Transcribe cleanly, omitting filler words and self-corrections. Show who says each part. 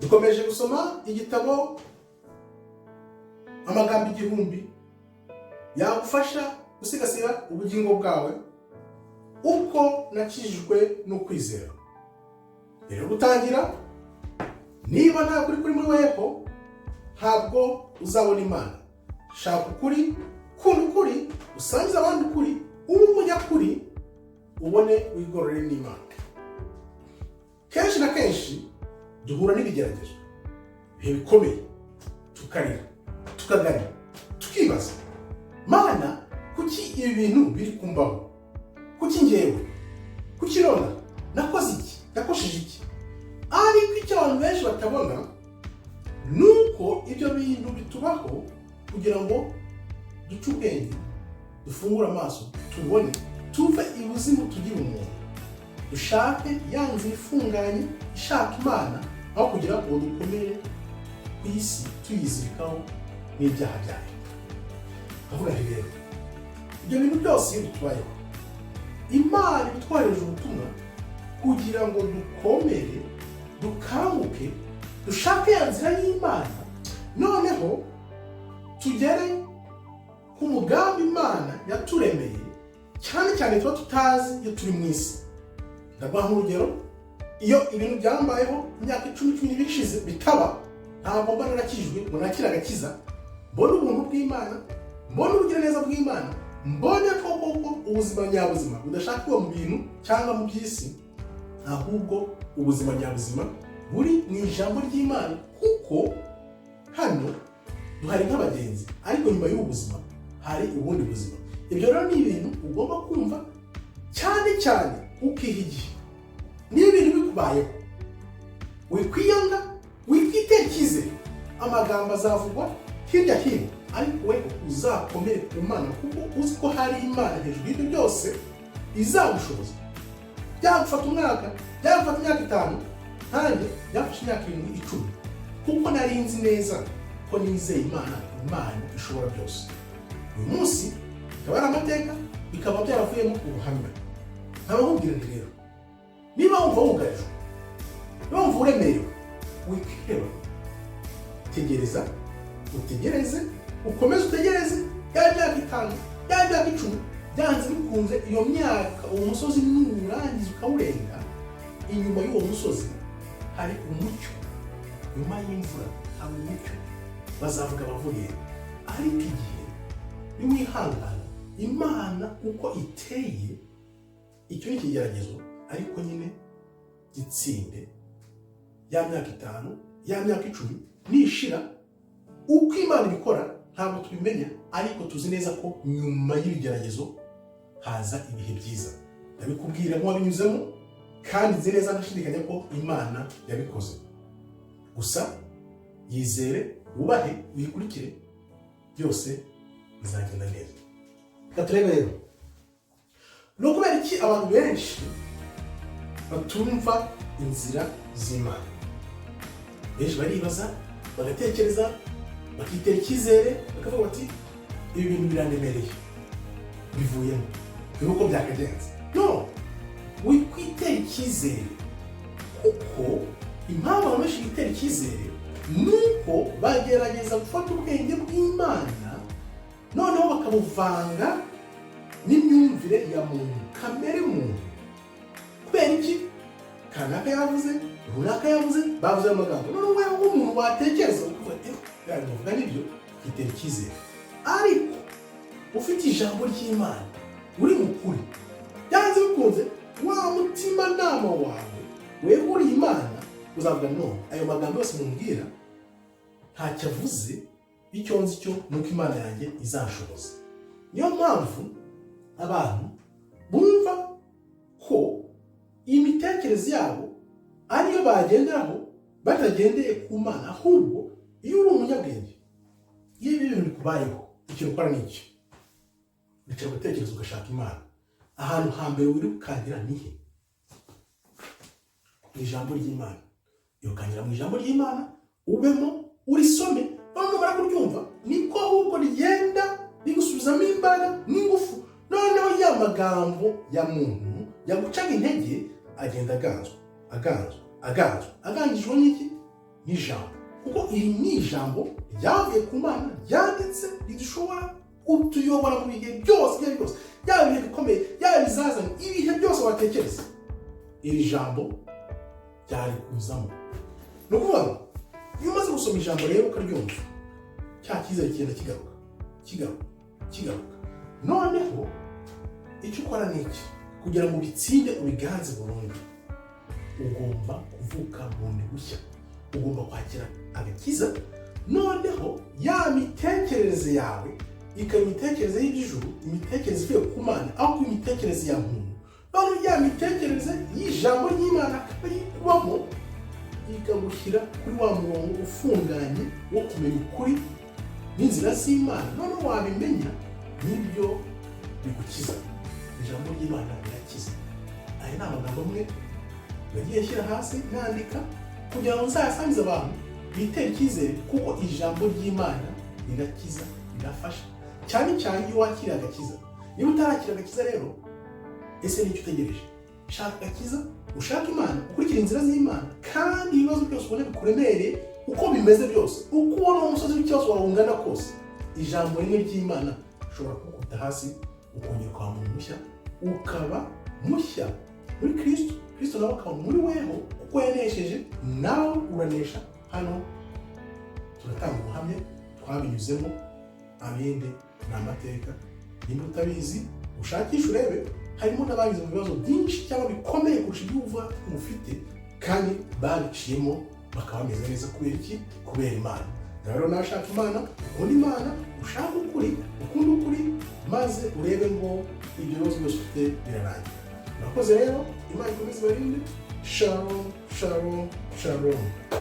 Speaker 1: dukomeje gusoma igitabo amagambo igihumbi yagufasha gusigasira ubugingo bwawe uko nakijijwe no kwizera. Rero gutangira, niba nta kuri muri weho ntabwo uzabona Imana. Shaka ukuri, kunda ukuri, usangize abandi ukuri, ube umunyakuri, ubone wigororere n'Imana. Kenshi na kenshi duhura n'ibigeragezo bihe bikomeye, tukarira, tukaganya, tukibaza, Mana, kuki ibi bintu biri kumbaho? Kuki njyewe? Kuki nona? Nakoze iki? Nakosheje iki? Ariko icyo abantu benshi batabona nuko ibyo bintu bitubaho kugira ngo duce ubwenge, dufungure amaso, tubone, tuve ibuzimu tugire umuntu, dushake ya nzira ifunganye ishaka Imana, aho kugira ngo dukomere ku isi tuyizirikaho n'ibyaha byayo. Avuga rero, ibyo bintu byose iyo bitubayeho, Imana itwohereje ubutumwa kugira ngo dukomere, dukanguke, dushake ya nzira y'Imana, noneho tugere ku mugambi Imana yaturemeye, cyane cyane tuba tutazi iyo turi mu isi. Ndaguha nk'urugero, iyo ibintu byambayeho imyaka 10 bishize bitaba, ntabwo mba narakijwe ngo nakire agakiza, mbona ubuntu bw'Imana, mbona ubugiraneza bw'Imana, mbone koko ubuzima nyabuzima budashaka kuba mu bintu cyangwa mu by'isi, ahubwo ubuzima nyabuzima buri mu ijambo ry'Imana, kuko hano duhari nk'abagenzi, ariko nyuma y'ubuzima hari ubundi buzima. Ibyo rero ni ibintu ugomba kumva cyane cyane ukiha igihe. Niba ibintu bikubayeho, wikwiyanga, wikwitekize, amagambo azavugwa hirya hino, ariko we uzakomere ku Mana, kuko uzi ko hari Imana hejuru y'ibyo byose izagushoboza. Byagufata umwaka, byagufata imyaka 5, nanjye byafashe imyaka 7-10, kuko nari nzi neza ko nizeye Imana, Imana ishobora byose. Uyu munsi bikaba ari amateka, bikaba byaravuyemo ubuhamya. Nkabakubwira nti rero, niba wumva wugarijwe, niba wumva uremerewe, wikiheba, tegereza, utegereze, ukomeze utegereze, ya myaka 5, ya myaka 10, byanze bikunze iyo myaka, uwo musozi nurangiza ukawurenga, inyuma y'uwo musozi hari umucyo. Nyuma y'imvura hari umucyo, bazavuga bavuye. Ariko igihe niwihangana, Imana uko iteye, icyo n'ikigeragezo, ariko nyine gitsinde. Ya myaka 5, ya myaka 10 nishira, uko Imana ibikora ntabwo tubimenya, ariko tuzi neza ko nyuma y'ibigeragezo haza ibihe byiza. Ndabikubwira nk'uwabinyuzemo, kandi nzi neza ntashidikanya ko Imana yabikoze. Gusa yizere, wubahe, wikurikire, byose bizagenda neza. Katurebe rero, Nukubera iki abantu benshi batumva inzira z'Imana? Benshi baribaza, bagatekereza, bakitera icyizere, bakavuga bati ibi bintu birandemereye, bivuyemo, dore uko byakagenze. No, wikwitera icyizere, kuko impamvu abantu benshi bitera icyizere nuko bagerageza gufata ubwenge bw'Imana, noneho bakabuvanga n'imyumvire ya muntu, kamere muntu. Kubera iki? Kanaka yavuze, runaka yavuze, bavuze amagambo, noneho wewe nk'umuntu watekereza ukuvuga bavuga nibyo, kwitera icyizere. Ariko ufite ijambo ry'Imana, uri mukuri, byanze bikunze wa mutima nama wawe, wewe uri Imana, uzavuga no, ayo magambo yose mumbwira ntacyo avuze, icyo nzi cyo nuko Imana yanjye izashoboza. Niyo mpamvu abantu bumva ko imitekerereze yabo ariyo bagenderaho, batagendeye ku Mana. Ahubwo iyo uri umunyabwenge, iyo ibintu bikubayeho, ikintu ukora n'iki? Bicara gutekereza, ugashaka Imana. Ahantu hambere wirukangira nihe? Mu ijambo ry'Imana. Irukangira mu ijambo ry'Imana, ubemo, urisome, noneho numara kuryumva, niko ahubwo rigenda rigusubizamo imbaraga n'ingufu. Noneho ya magambo ya muntu yagucaga intege agenda aganzwa, agangijwe n'iki? n'ijambo, kuko iri ni ijambo ryavuye ku Mana ryanditse ridushobora kutuyobora mu bihe byose yaba ibihe bikomeye, yaba bizazana, ibihe byose watekereza iri jambo ryari kuzamo. Ni ukuvuga ngo iyo umaze gusoma ijambo rero ukaryumva, cya cyizere kigenda kigaruka. Noneho icyo ukora ni iki? Kugira ngo ubitsinde ubiganze burundu, ugomba kuvuka bundi bushya, ugomba kwakira agakiza. Noneho ya mitekerereze yawe ikaba imitekerereze y'ijuru, imitekerereze ivuye ku Mana, aho kuba imitekerereze ya muntu. Noneho ya mitekerereze y'ijambo ry'Imana akaba yikubamo, ikagushyira kuri wa murongo ufunganye wo kumenya ukuri n'inzira z'Imana. Noneho wabimenya n'ibyo bigukiza. Ijambo ry'Imana rirakiza. Aya ni amagambo amwe nagiye shyira hasi nandika kugira ngo nzayasangize abantu bitere icyizere, kuko ijambo ry'Imana rirakiza, rirafasha, cyane cyane iyo wakira agakiza. Niba utarakira agakiza rero, ese nicyo utegereje? Shaka agakiza, ushaka Imana, ukurikira inzira z'Imana, kandi ibibazo byose ubone bikuremereye uko bimeze byose, uko ubona umusozi w'ikibazo wawungana kose, ijambo rimwe ry'Imana ushobora kugukubita hasi ukongera ukaba muntu mushya, ukaba mushya muri Kristo. Kristo nawe akaba muri weho, kuko yanesheje, nawe uranesha. Hano turatanga ubuhamya twabinyuzemo, abindi ni amateka. Niba utabizi ushakisha urebe, harimo n'abagize mu bibazo byinshi cyangwa bikomeye kurusha ibyo uva ufite, kandi babiciyemo bakaba bameze neza. Kubera iki? Kubera Imana. Rero nawe ushaka Imana, ukunda Imana, ushaka ukuri, ukunda ukuri, maze urebe ngo ibyo bibazo byose ufite birarangira. Murakoze rero, Imana ikomeze ibarinde. Shalom, shalom, shalom.